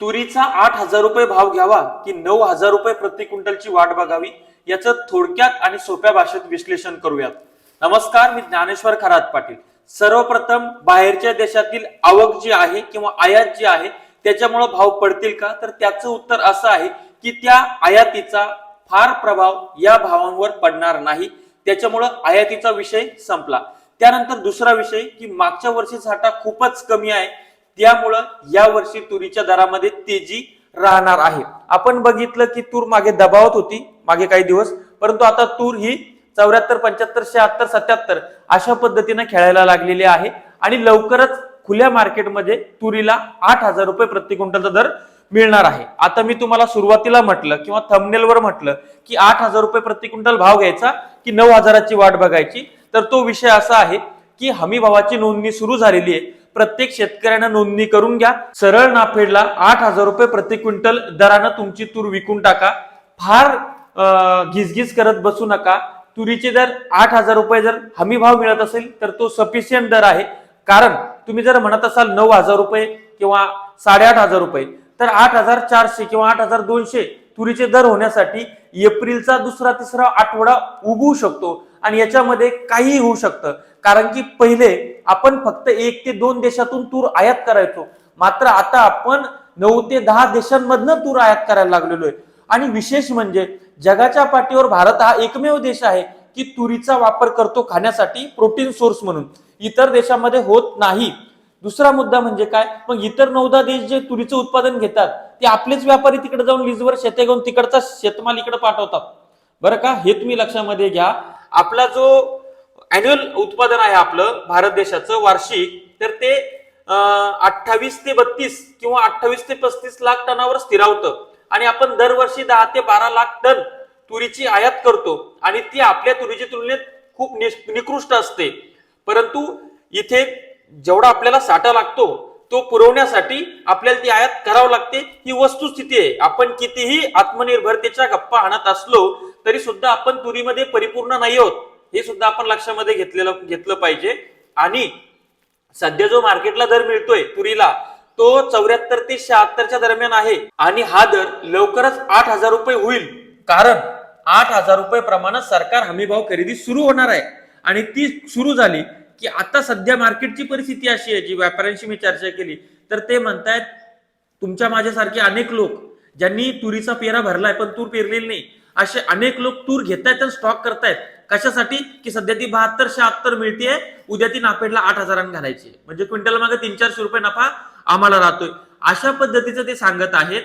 तुरीचा 8,000 रुपये भाव घ्यावा की 9,000 रुपये प्रति क्विंटलची वाट बघावी याचं थोडक्यात आणि सोप्या भाषेत विश्लेषण करूयात। नमस्कार, मी ज्ञानेश्वर खरात पाटील। सर्वप्रथम बाहेरच्या देशातील आवक जी आहे किंवा आयात जी आहे त्याच्यामुळे भाव पडतील का, तर त्याचं उत्तर असं आहे की त्या आयातीचा फार प्रभाव या भावांवर पडणार नाही, त्याच्यामुळे आयातीचा विषय संपला। त्यानंतर दुसरा विषय की मागच्या वर्षी साठा खूपच कमी आहे, त्यामुळं या वर्षी तुरीच्या दरामध्ये तेजी राहणार आहे। आपण बघितलं की तूर मागे दबावत होती मागे काही दिवस, परंतु आता तूर ही 74, 75, 76, 77 अशा पद्धतीने खेळायला लागलेली आहे आणि लवकरच खुल्या मार्केटमध्ये तुरीला 8,000 रुपये प्रति क्विंटलचा दर मिळणार आहे। आता मी तुम्हाला सुरुवातीला म्हटलं किंवा थंबनेलवर म्हटलं की 8,000 रुपये प्रति क्विंटल भाव घ्यायचा की 9,000ची वाट बघायची, तर तो विषय असा आहे की हमी भावाची नोंदणी सुरू झालेली आहे। प्रत्येक शेतकऱ्यांना नोंदणी करून घ्या। सरळ नाफेडला 8,000 रुपये प्रति क्विंटल दरानं तुमची तूर विकून टाका। फार घिसघिस करत बसू नका। तुरीचे जर 8,000 रुपये जर हमी भाव मिळत असेल तर तो सफिशियंट दर आहे, कारण तुम्ही जर म्हणत असाल 9,000 रुपये किंवा 8,500 रुपये, तर 8,400 किंवा 8,200 तुरीचे दर होण्यासाठी एप्रिलचा दुसरा तिसरा आठवडा उगवू शकतो आणि याच्यामध्ये काही होऊ शकतं। कारण की पहिले आपण फक्त 1 ते 2 देशातून तूर आयात करायचो, मात्र आता आपण 9 ते 10 देशांमधनं तूर आयात करायला लागलेलो आहे। आणि विशेष म्हणजे जगाच्या पाठीवर भारत हा एकमेव देश आहे की तुरीचा वापर करतो खाण्यासाठी प्रोटीन सोर्स म्हणून, इतर देशामध्ये होत नाही। दुसरा मुद्दा म्हणजे काय, मग इतर 9-10 देश जे तुरीचं उत्पादन घेतात ते आपलेच व्यापारी तिकडे जाऊन लीजवर शेते घेऊन तिकडचा शेतमाल इकडे पाठवतात, बरं का, हे तुम्ही लक्षामध्ये घ्या। आपला जो अॅन्युअल उत्पादन आहे आपलं भारत देशाचं वार्षिक, तर ते 28 ते 32 किंवा 28 ते 35 लाख टनावर स्थिरावतं आणि आपण दरवर्षी 10 ते 12 लाख टन तुरीची आयात करतो आणि ती आपल्या तुरीच्या तुलनेत खूप निकृष्ट असते। परंतु इथे जेवढा आपल्याला साठा लागतो तो पुरवण्यासाठी आपल्याला ती आयात करावं लागते, ही वस्तुस्थिती आहे। आपण कितीही आत्मनिर्भरतेच्या गप्पा आणत असलो तरी सुद्धा आपण तुरीमध्ये परिपूर्ण नाही आहोत, हे सुद्धा आपण लक्षामध्ये घेतलं पाहिजे। आणि सध्या जो मार्केटला दर मिळतोय तुरीला तो 74 ते 76च्या दरम्यान आहे आणि हा दर लवकरच 8,000 रुपये होईल, कारण 8,000 रुपये प्रमाणात सरकार हमी भाव खरेदी सुरू होणार आहे। आणि ती सुरू झाली की आता सध्या मार्केटची परिस्थिती अशी आहे, जी व्यापाऱ्यांशी मी चर्चा केली तर ते म्हणतायत तुमच्या माझ्यासारखे अनेक लोक ज्यांनी तुरीचा पेरा भरलाय पण तूर पेरलेली नाही, असे अनेक लोक तूर घेतायत आणि स्टॉक करतायत। कशासाठी, की सध्या ती 72-76 मिळतेय, उद्या ती नाफेडला 8,000 घालायची, म्हणजे क्विंटल मागे 300-400 रुपये नफा आम्हाला राहतोय, अशा पद्धतीचं ते सांगत आहेत।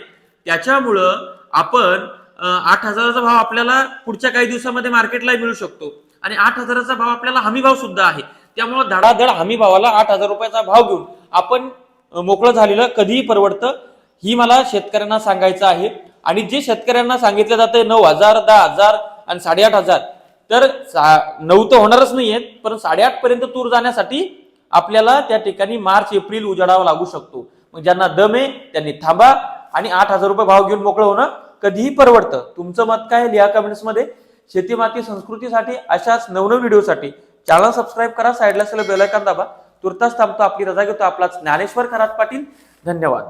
त्याच्यामुळं आपण 8,000चा भाव आपल्याला पुढच्या काही दिवसामध्ये मार्केटला मिळू शकतो आणि 8,000चा भाव आपल्याला हमी भाव सुद्धा आहे। त्यामुळे धडाधड हमी भावाला 8,000 रुपयाचा भाव घेऊन आपण मोकळं झालेलं कधीही परवडतं, ही मला शेतकऱ्यांना सांगायचं आहे। आणि जे शेतकऱ्यांना सांगितलं जातंय 9,000, 10,000 आणि 8,500, तर 9 तर होणारच नाहीये, पण 8,500 पर्यंत तूर जाण्यासाठी आपल्याला त्या ठिकाणी मार्च एप्रिल उजाडावा लागू शकतो। मग ज्यांना दम आहे त्यांनी थांबा आणि 8,000 रुपये भाव घेऊन मोकळं होणं कधीही परवडतं। तुमचं मत काय लिहा कमेंट्स मध्ये। शेती माती संस्कृतीसाठी अशाच नवनवीन व्हिडिओसाठी चॅनल सबस्क्राईब करा, साईडला असलेलं बेल आयकॉन दाबा। तुर्तास थांबतो, आपली रजा घेतो। आपला ज्ञानेश्वर खरात पाटील, धन्यवाद।